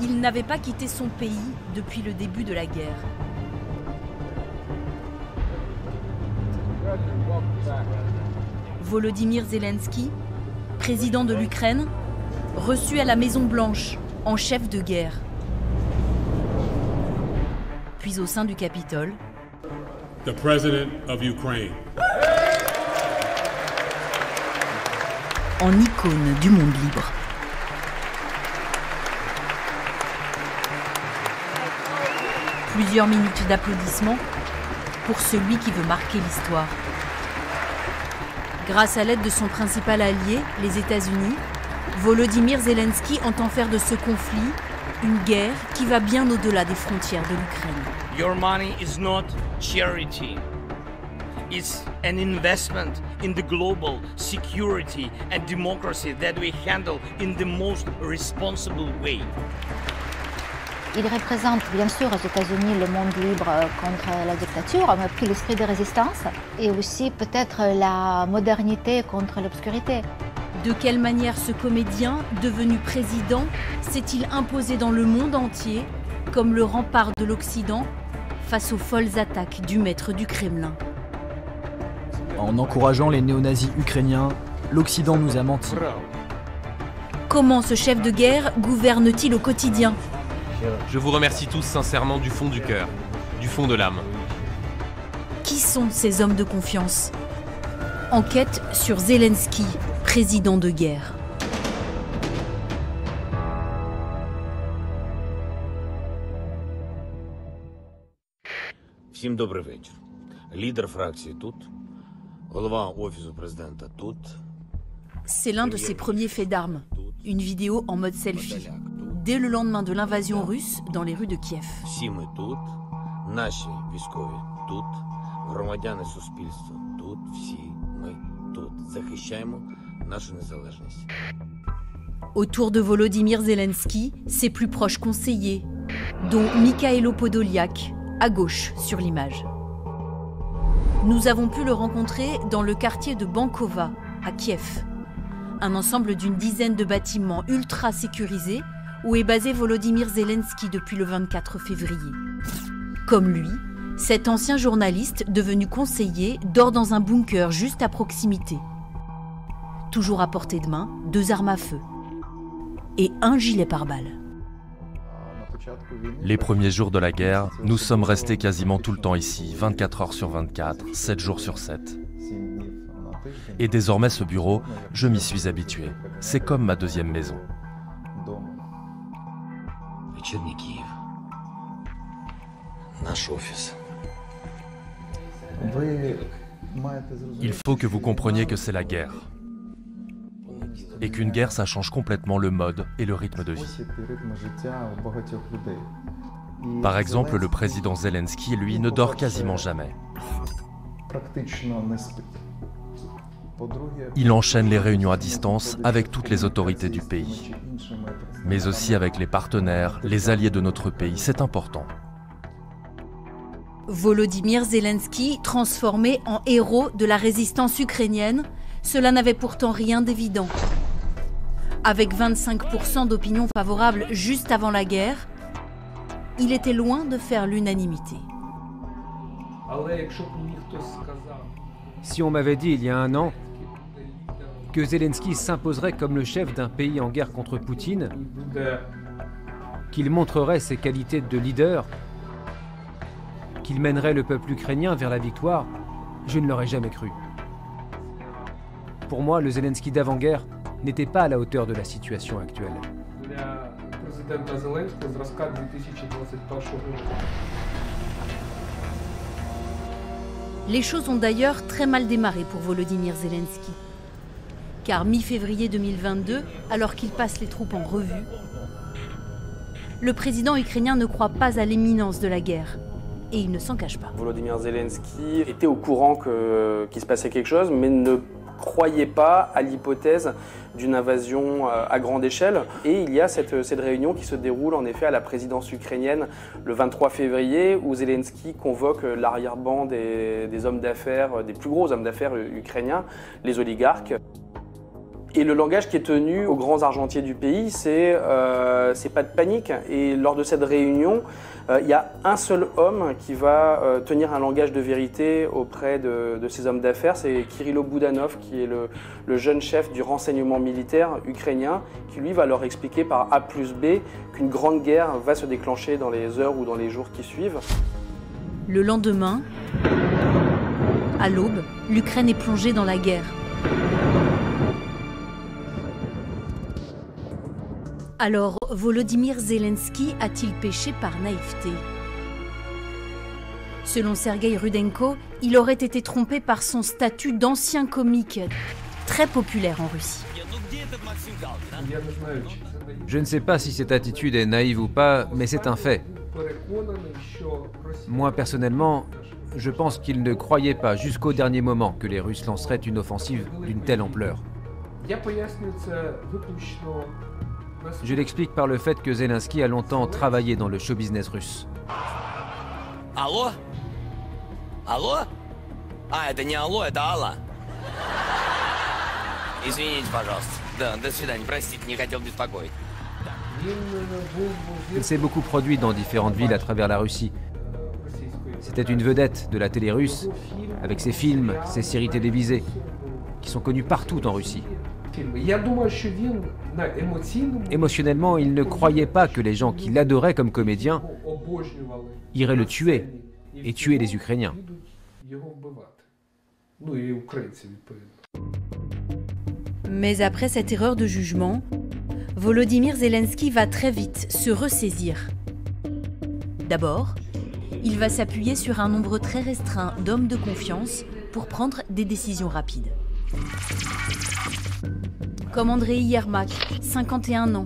Il n'avait pas quitté son pays depuis le début de la guerre. Volodymyr Zelensky, président de l'Ukraine, reçu à la Maison-Blanche en chef de guerre. Puis au sein du Capitole, The President of Ukraine. En icône du monde libre. Plusieurs minutes d'applaudissements pour celui qui veut marquer l'histoire. Grâce à l'aide de son principal allié, les États-Unis, Volodymyr Zelensky entend faire de ce conflit une guerre qui va bien au-delà des frontières de l'Ukraine. Your money is not charity. It's an investment in the global security and democracy that we handle in the most responsible way. Il représente bien sûr aux États-Unis le monde libre contre la dictature, mais puis l'esprit de résistance et aussi peut-être la modernité contre l'obscurité. De quelle manière ce comédien, devenu président, s'est-il imposé dans le monde entier comme le rempart de l'Occident face aux folles attaques du maître du Kremlin? En encourageant les néo-nazis ukrainiens, l'Occident nous a menti. Comment ce chef de guerre gouverne-t-il au quotidien? Je vous remercie tous sincèrement du fond du cœur, du fond de l'âme. Qui sont ces hommes de confiance? Enquête sur Zelensky, président de guerre. Всім добрий вечір. Лідер фракції тут, голова офісу президента тут. C'est l'un de ses premiers faits d'armes, une vidéo en mode selfie, dès le lendemain de l'invasion russe dans les rues de Kiev. Всі ми тут, наші військові тут, громадяни суспільства тут, всі ми тут. Захищаємо нашу незалежність. Autour de Volodymyr Zelensky, ses plus proches conseillers, dont Mikhailo Podolyak, à gauche sur l'image. Nous avons pu le rencontrer dans le quartier de Bankova, à Kiev. Un ensemble d'une dizaine de bâtiments ultra sécurisés où est basé Volodymyr Zelensky depuis le 24 février. Comme lui, cet ancien journaliste devenu conseiller dort dans un bunker juste à proximité. Toujours à portée de main, 2 armes à feu et un gilet pare-balles. Les premiers jours de la guerre, nous sommes restés quasiment tout le temps ici, 24 heures sur 24, 7 jours sur 7. Et désormais ce bureau, je m'y suis habitué. C'est comme ma deuxième maison. Вечірній Київ. Наш офіс. Il faut que vous compreniez que c'est la guerre. Et qu'une guerre, ça change complètement le mode et le rythme de vie. Par exemple, le président Zelensky, lui, ne dort quasiment jamais. Il enchaîne les réunions à distance avec toutes les autorités du pays, mais aussi avec les partenaires, les alliés de notre pays. C'est important. Volodymyr Zelensky, transformé en héros de la résistance ukrainienne, cela n'avait pourtant rien d'évident. Avec 25% d'opinion favorable juste avant la guerre, il était loin de faire l'unanimité. Si on m'avait dit il y a un an que Zelensky s'imposerait comme le chef d'un pays en guerre contre Poutine, qu'il montrerait ses qualités de leader, qu'il mènerait le peuple ukrainien vers la victoire, je ne l'aurais jamais cru. Pour moi, le Zelensky d'avant-guerre n'était pas à la hauteur de la situation actuelle. Les choses ont d'ailleurs très mal démarré pour Volodymyr Zelensky. Car mi-février 2022, alors qu'il passe les troupes en revue, le président ukrainien ne croit pas à l'imminence de la guerre. Et il ne s'en cache pas. Volodymyr Zelensky était au courant qu'il se passait quelque chose, mais ne croyait pas à l'hypothèse d'une invasion à grande échelle. Et il y a cette réunion qui se déroule en effet à la présidence ukrainienne le 23 février, où Zelensky convoque l'arrière-ban des hommes d'affaires, des plus gros hommes d'affaires ukrainiens, les oligarques. Et le langage qui est tenu aux grands argentiers du pays, c'est pas de panique. Et lors de cette réunion, il y a un seul homme qui va tenir un langage de vérité auprès de ces hommes d'affaires. C'est Kirilo Boudanov, qui est le jeune chef du renseignement militaire ukrainien, qui lui va leur expliquer par A plus B qu'une grande guerre va se déclencher dans les heures ou dans les jours qui suivent. Le lendemain, à l'aube, l'Ukraine est plongée dans la guerre. Alors, Volodymyr Zelensky a-t-il péché par naïveté? Selon Sergueï Rudenko, il aurait été trompé par son statut d'ancien comique, très populaire en Russie. Je ne sais pas si cette attitude est naïve ou pas, mais c'est un fait. Moi, personnellement, je pense qu'il ne croyait pas jusqu'au dernier moment que les Russes lanceraient une offensive d'une telle ampleur. Je l'explique par le fait que Zelensky a longtemps travaillé dans le show business russe. Allô? Allô? Ah, это не алло, это Алла. Извините, пожалуйста. Да, до свидания. Простите, не хотел беспокоить. Il s'est beaucoup produit dans différentes villes à travers la Russie. C'était une vedette de la télé russe, avec ses films, ses séries télévisées, qui sont connues partout en Russie. Émotionnellement, il ne croyait pas que les gens qui l'adoraient comme comédien iraient le tuer et tuer les Ukrainiens. Mais après cette erreur de jugement, Volodymyr Zelensky va très vite se ressaisir. D'abord, il va s'appuyer sur un nombre très restreint d'hommes de confiance pour prendre des décisions rapides. Comme Andrei Yermak, 51 ans,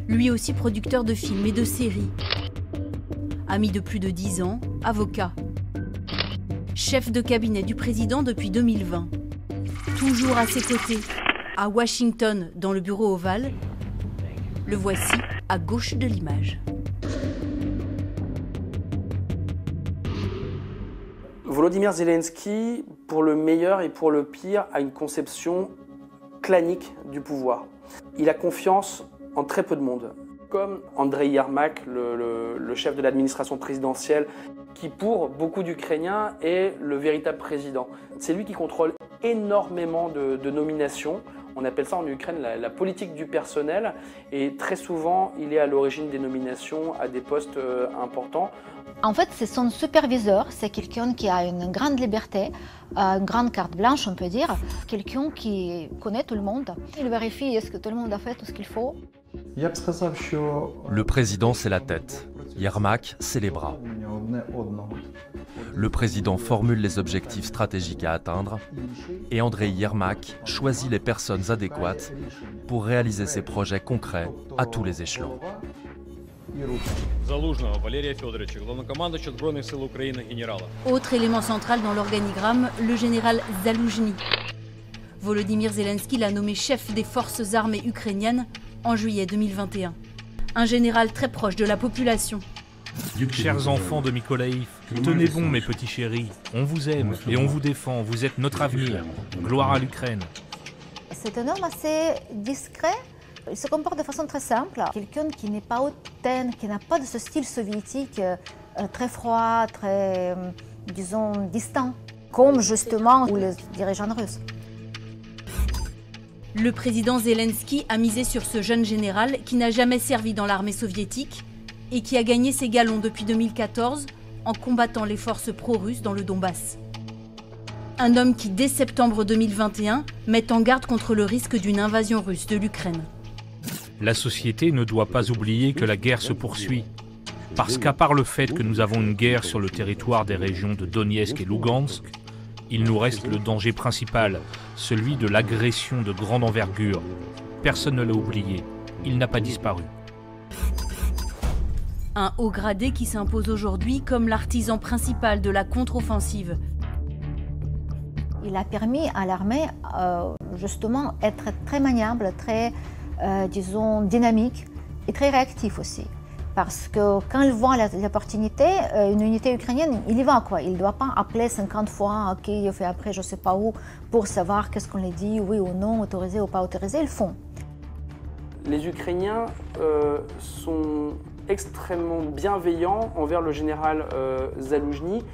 lui aussi producteur de films et de séries. Ami de plus de 10 ans, avocat. Chef de cabinet du président depuis 2020. Toujours à ses côtés, à Washington, dans le bureau ovale, le voici à gauche de l'image. Volodymyr Zelensky, pour le meilleur et pour le pire, a une conception clanique du pouvoir. Il a confiance en très peu de monde. Comme Andrei Yermak, le chef de l'administration présidentielle, qui pour beaucoup d'Ukrainiens est le véritable président. C'est lui qui contrôle énormément de nominations. On appelle ça en Ukraine la politique du personnel. Et très souvent, il est à l'origine des nominations à des postes importants. En fait, c'est son superviseur, c'est quelqu'un qui a une grande liberté, une grande carte blanche, on peut dire. Quelqu'un qui connaît tout le monde. Il vérifie est-ce que tout le monde a fait tout ce qu'il faut. Le président, c'est la tête. Yermak, c'est les bras. Le président formule les objectifs stratégiques à atteindre et Andrei Yermak choisit les personnes adéquates pour réaliser ses projets concrets à tous les échelons. Autre élément central dans l'organigramme, le général Zaloujny. Volodymyr Zelensky l'a nommé chef des forces armées ukrainiennes en juillet 2021. Un général très proche de la population. Chers enfants de Mykolaïv, tenez bon mes petits chéris, on vous aime et on vous défend, vous êtes notre avenir. Gloire à l'Ukraine. C'est un homme assez discret, il se comporte de façon très simple. Quelqu'un qui n'est pas hautaine, qui n'a pas de ce style soviétique très froid, très, disons, distant, comme justement les dirigeants russes. Le président Zelensky a misé sur ce jeune général qui n'a jamais servi dans l'armée soviétique et qui a gagné ses galons depuis 2014 en combattant les forces pro-russes dans le Donbass. Un homme qui, dès septembre 2021, met en garde contre le risque d'une invasion russe de l'Ukraine. La société ne doit pas oublier que la guerre se poursuit. Parce qu'à part le fait que nous avons une guerre sur le territoire des régions de Donetsk et Lugansk, il nous reste le danger principal, celui de l'agression de grande envergure. Personne ne l'a oublié, il n'a pas disparu. Un haut gradé qui s'impose aujourd'hui comme l'artisan principal de la contre-offensive. Il a permis à l'armée, justement, d'être très maniable, très, disons, dynamique et très réactif aussi. Parce que quand il voit l'opportunité, une unité ukrainienne, il y va quoi. Il ne doit pas appeler 50 fois, ok, il fait après je ne sais pas où, pour savoir qu'est-ce qu'on lui dit, oui ou non, autorisé ou pas autorisé, ils font. Les Ukrainiens sont extrêmement bienveillants envers le général Zaloujny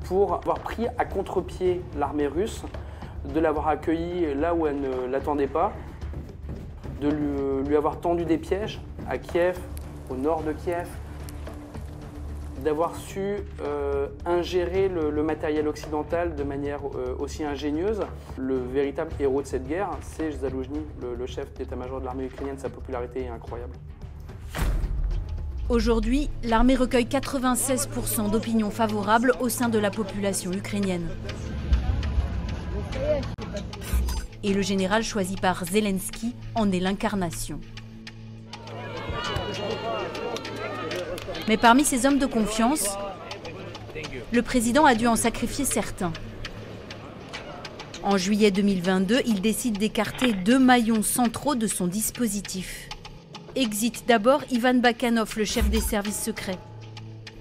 pour avoir pris à contre-pied l'armée russe, de l'avoir accueilli là où elle ne l'attendait pas, de lui avoir tendu des pièges à Kiev, au nord de Kiev, d'avoir su ingérer le matériel occidental de manière aussi ingénieuse. Le véritable héros de cette guerre, c'est Zaloujny, le chef d'état-major de l'armée ukrainienne. Sa popularité est incroyable. Aujourd'hui, l'armée recueille 96% d'opinions favorables au sein de la population ukrainienne. Et le général choisi par Zelensky en est l'incarnation. Mais parmi ces hommes de confiance, le président a dû en sacrifier certains. En juillet 2022, il décide d'écarter 2 maillons centraux de son dispositif. Exit d'abord Ivan Bakhanov, le chef des services secrets,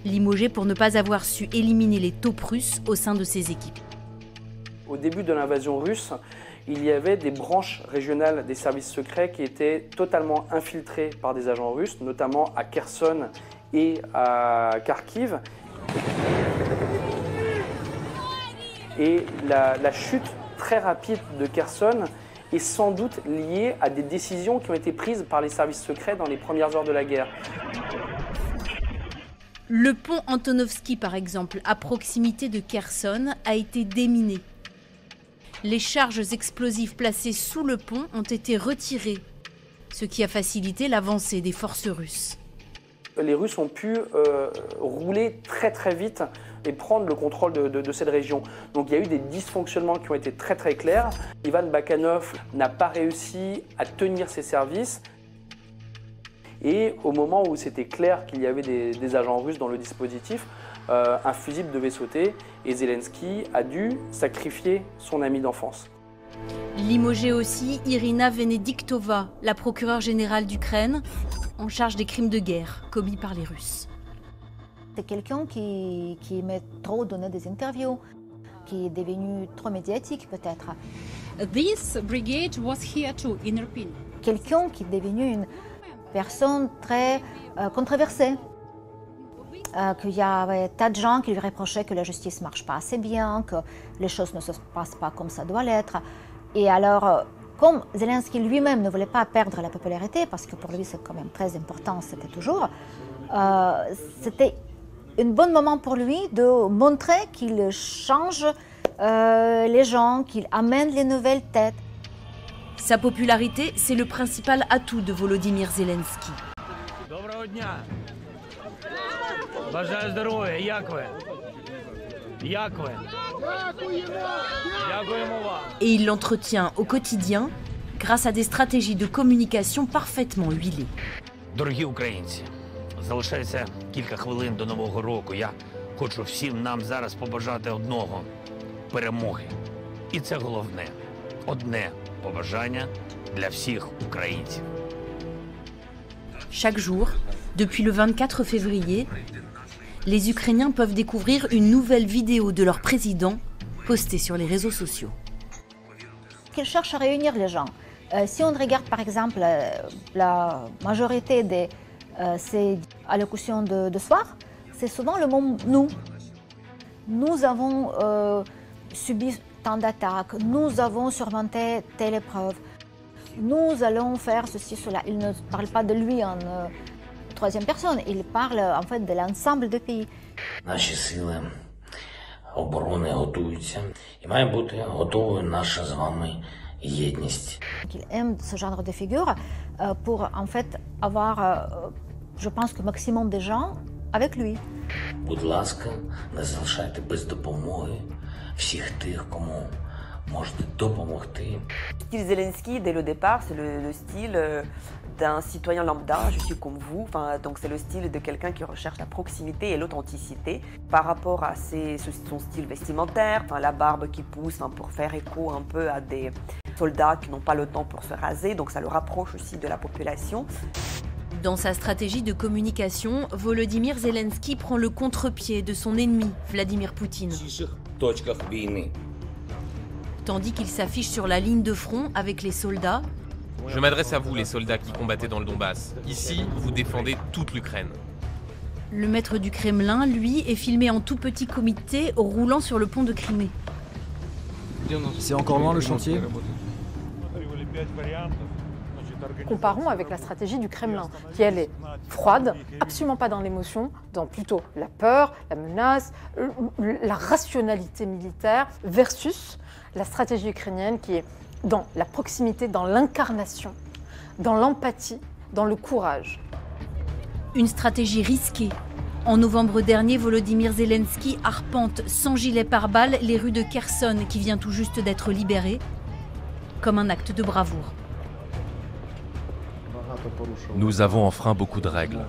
limogé pour ne pas avoir su éliminer les taupes russes au sein de ses équipes. Au début de l'invasion russe, il y avait des branches régionales des services secrets qui étaient totalement infiltrées par des agents russes, notamment à Kherson et à Kharkiv. Et la chute très rapide de Kherson est sans doute liée à des décisions qui ont été prises par les services secrets dans les premières heures de la guerre. Le pont Antonovsky, par exemple, à proximité de Kherson, a été déminé. Les charges explosives placées sous le pont ont été retirées, ce qui a facilité l'avancée des forces russes. Les Russes ont pu rouler très très vite et prendre le contrôle de cette région. Donc il y a eu des dysfonctionnements qui ont été très très clairs. Ivan Bakhanov n'a pas réussi à tenir ses services. Et au moment où c'était clair qu'il y avait des agents russes dans le dispositif, un fusible devait sauter et Zelensky a dû sacrifier son ami d'enfance. Limogé aussi Irina Venediktova, la procureure générale d'Ukraine, en charge des crimes de guerre commis par les Russes. C'est quelqu'un qui aimait trop donner des interviews, qui est devenu trop médiatique peut-être. This brigade was here too in Irpin. Quelqu'un qui est devenu une personne très controversée. Qu'il y avait tas de gens qui lui reprochaient que la justice ne marche pas assez bien, que les choses ne se passent pas comme ça doit l'être. Et alors, comme Zelensky lui-même ne voulait pas perdre la popularité, parce que pour lui c'est quand même très important, c'était toujours, c'était un bon moment pour lui de montrer qu'il change les gens, qu'il amène les nouvelles têtes. Sa popularité, c'est le principal atout de Volodymyr Zelensky. Бажаю здоров'я, як ви? Як ви? Дякуємо вам. Et il l'entretient au quotidien grâce à des stratégies de communication parfaitement huilées. Дорогі українці, залишається кілька хвилин до Нового року. Я хочу всім нам зараз побажати одного – перемоги. І це головне. Одне побажання для всіх українців. Chaque jour, depuis le 24 février, les Ukrainiens peuvent découvrir une nouvelle vidéo de leur président postée sur les réseaux sociaux. Qu'il cherche à réunir les gens. Si on regarde par exemple la majorité de ces allocutions de soir, c'est souvent le mot « nous ». Nous avons subi tant d'attaques, nous avons surmonté telle épreuve, nous allons faire ceci, cela. Il ne parle pas de lui en troisième personne, il parle en fait de l'ensemble du pays. Наші сили оборони готуються, і має бути готовою наша з вами єдність. Il aime ce genre de figure pour en fait avoir, je pense que maximum de gens avec lui. Будь ласка, не залишайте без допомоги всіх тих, кому можете допомогти. Le style Zelensky, dès le départ, c'est le style d'un citoyen lambda, je suis comme vous. Enfin, donc c'est le style de quelqu'un qui recherche la proximité et l'authenticité. Par rapport à son style vestimentaire, enfin, la barbe qui pousse pour faire écho un peu à des soldats qui n'ont pas le temps pour se raser, donc ça le rapproche aussi de la population. Dans sa stratégie de communication, Volodymyr Zelensky prend le contre-pied de son ennemi, Vladimir Poutine. Tandis qu'il s'affiche sur la ligne de front avec les soldats. Je m'adresse à vous, les soldats qui combattaient dans le Donbass. Ici, vous défendez toute l'Ukraine. Le maître du Kremlin, lui, est filmé en tout petit comité, roulant sur le pont de Crimée. C'est encore loin le chantier? Comparons avec la stratégie du Kremlin, qui elle est froide, absolument pas dans l'émotion, dans plutôt la peur, la menace, la rationalité militaire, versus la stratégie ukrainienne qui est dans la proximité, dans l'incarnation, dans l'empathie, dans le courage. Une stratégie risquée. En novembre dernier, Volodymyr Zelensky arpente sans gilet pare-balles les rues de Kherson, qui vient tout juste d'être libérée, comme un acte de bravoure. Nous avons enfreint beaucoup de règles.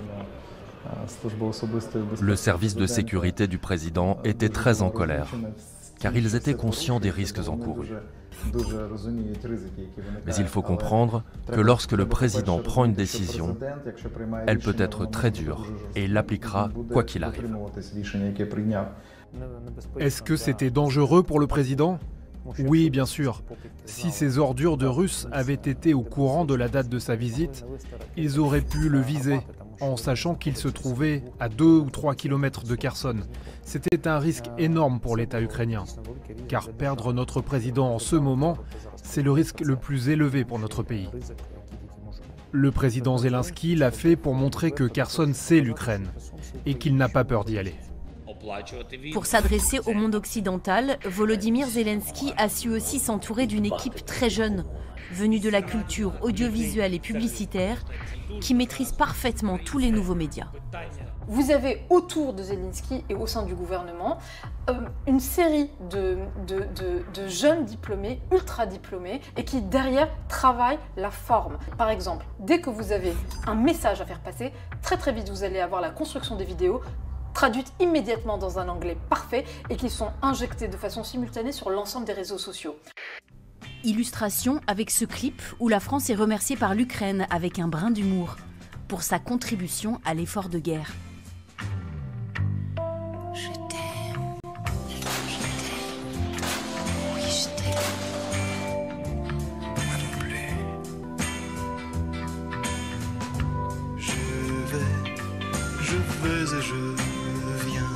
Le service de sécurité du président était très en colère, car ils étaient conscients des risques encourus. Mais il faut comprendre que lorsque le président prend une décision, elle peut être très dure et il l'appliquera quoi qu'il arrive. Est-ce que c'était dangereux pour le président ? Oui, bien sûr. Si ces ordures de Russes avaient été au courant de la date de sa visite, ils auraient pu le viser, en sachant qu'il se trouvait à 2 ou 3 kilomètres de Kherson. C'était un risque énorme pour l'État ukrainien, car perdre notre président en ce moment, c'est le risque le plus élevé pour notre pays. Le président Zelensky l'a fait pour montrer que Kherson c'est l'Ukraine, et qu'il n'a pas peur d'y aller. Pour s'adresser au monde occidental, Volodymyr Zelensky a su aussi s'entourer d'une équipe très jeune, venue de la culture audiovisuelle et publicitaire, qui maîtrise parfaitement tous les nouveaux médias. Vous avez autour de Zelensky et au sein du gouvernement une série de jeunes diplômés, ultra diplômés, et qui derrière travaillent la forme. Par exemple, dès que vous avez un message à faire passer, très vite vous allez avoir la construction des vidéos, traduites immédiatement dans un anglais parfait et qui sont injectées de façon simultanée sur l'ensemble des réseaux sociaux. Illustration avec ce clip où la France est remerciée par l'Ukraine avec un brin d'humour pour sa contribution à l'effort de guerre. Je t'aime. Oui, je t'aime. Moi non plus. Je vais et je viens.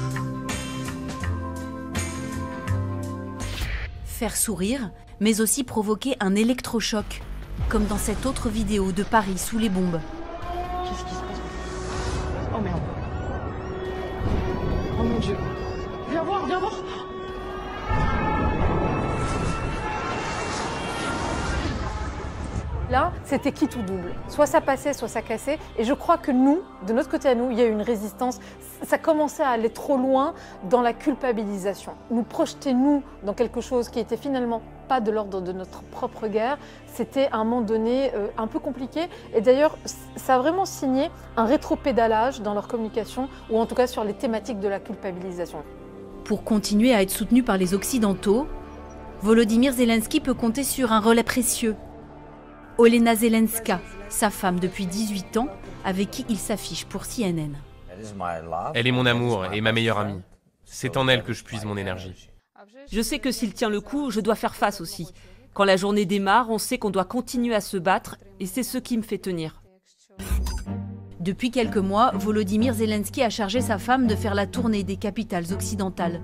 Faire sourire, mais aussi provoquer un électrochoc, comme dans cette autre vidéo de Paris sous les bombes. Qu'est-ce qui se passe? Oh merde. Oh mon Dieu. Viens voir, viens voir. Là, c'était quitte ou double. Soit ça passait, soit ça cassait. Et je crois que nous, de notre côté à nous, il y a eu une résistance. Ça commençait à aller trop loin dans la culpabilisation. Nous projeter, nous, dans quelque chose qui était finalement pas de l'ordre de notre propre guerre, c'était à un moment donné un peu compliqué. Et d'ailleurs, ça a vraiment signé un rétropédalage dans leur communication, ou en tout cas sur les thématiques de la culpabilisation. Pour continuer à être soutenu par les Occidentaux, Volodymyr Zelensky peut compter sur un relais précieux. Olena Zelenska, sa femme depuis 18 ans, avec qui il s'affiche pour CNN. Elle est mon amour et ma meilleure amie. C'est en elle que je puise mon énergie. Je sais que s'il tient le coup, je dois faire face aussi. Quand la journée démarre, on sait qu'on doit continuer à se battre et c'est ce qui me fait tenir. Depuis quelques mois, Volodymyr Zelensky a chargé sa femme de faire la tournée des capitales occidentales.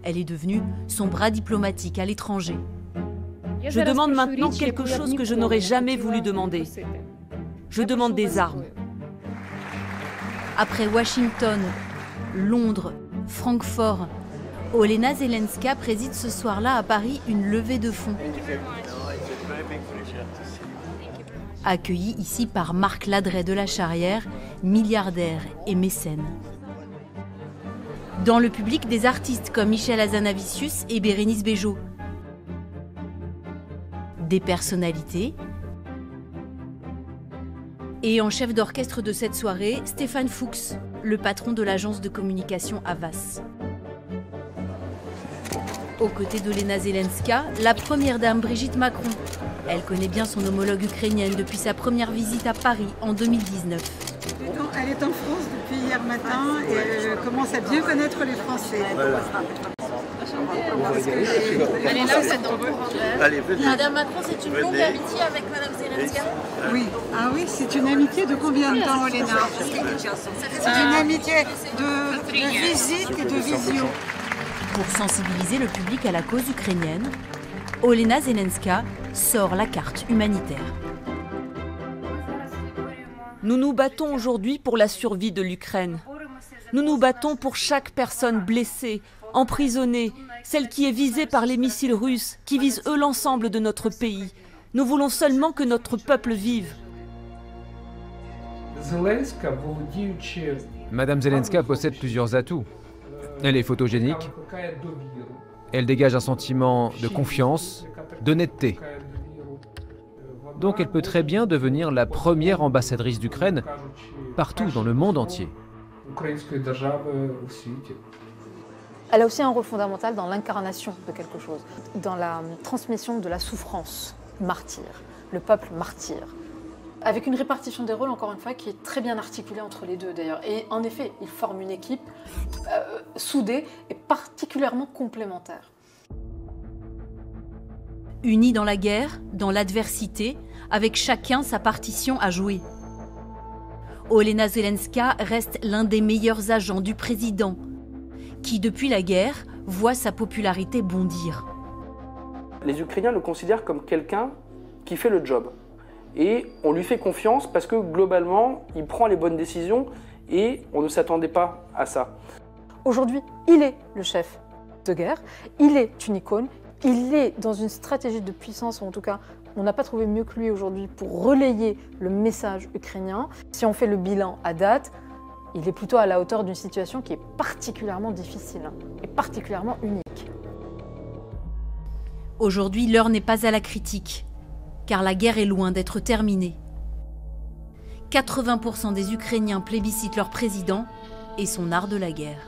Elle est devenue son bras diplomatique à l'étranger. Je demande maintenant quelque chose que je n'aurais jamais voulu demander. Je demande des armes. Après Washington, Londres, Francfort, Olena Zelenska préside ce soir-là à Paris une levée de fonds. Accueillie ici par Marc Ladret de la Charrière, milliardaire et mécène. Dans le public, des artistes comme Michel Hazanavicius et Bérénice Bejo. Des personnalités. Et en chef d'orchestre de cette soirée, Stéphane Fuchs, le patron de l'agence de communication Havas. Aux côtés d'Olena Zelenska, la première dame Brigitte Macron. Elle connaît bien son homologue ukrainienne depuis sa première visite à Paris en 2019. Elle est en France depuis hier matin et elle commence à bien connaître les Français. Voilà. Elle est là, c'est dans le Madame Macron, c'est une longue amitié avec Madame Zelensky? Oui. Ah oui, c'est une amitié de combien de temps, Olena? C'est une amitié de visite et de visio. Pour sensibiliser le public à la cause ukrainienne, Olena Zelenska sort la carte humanitaire. Nous nous battons aujourd'hui pour la survie de l'Ukraine. Nous nous battons pour chaque personne blessée, emprisonnée, celle qui est visée par les missiles russes, qui visent eux l'ensemble de notre pays. Nous voulons seulement que notre peuple vive. Madame Zelenska possède plusieurs atouts. Elle est photogénique. Elle dégage un sentiment de confiance, d'honnêteté. Donc elle peut très bien devenir la première ambassadrice d'Ukraine partout dans le monde entier. Elle a aussi un rôle fondamental dans l'incarnation de quelque chose, dans la transmission de la souffrance martyre, le peuple martyr. Avec une répartition des rôles, encore une fois, qui est très bien articulée entre les deux d'ailleurs. Et en effet, ils forment une équipe soudée et particulièrement complémentaire. Unis dans la guerre, dans l'adversité, avec chacun sa partition à jouer. Olena Zelenska reste l'un des meilleurs agents du président, qui depuis la guerre voit sa popularité bondir. Les Ukrainiens le considèrent comme quelqu'un qui fait le job. Et on lui fait confiance parce que globalement, il prend les bonnes décisions et on ne s'attendait pas à ça. Aujourd'hui, il est le chef de guerre, il est une icône, il est dans une stratégie de puissance, ou en tout cas, on n'a pas trouvé mieux que lui aujourd'hui pour relayer le message ukrainien. Si on fait le bilan à date, il est plutôt à la hauteur d'une situation qui est particulièrement difficile et particulièrement unique. Aujourd'hui, l'heure n'est pas à la critique, car la guerre est loin d'être terminée. 80% des Ukrainiens plébiscitent leur président et son art de la guerre.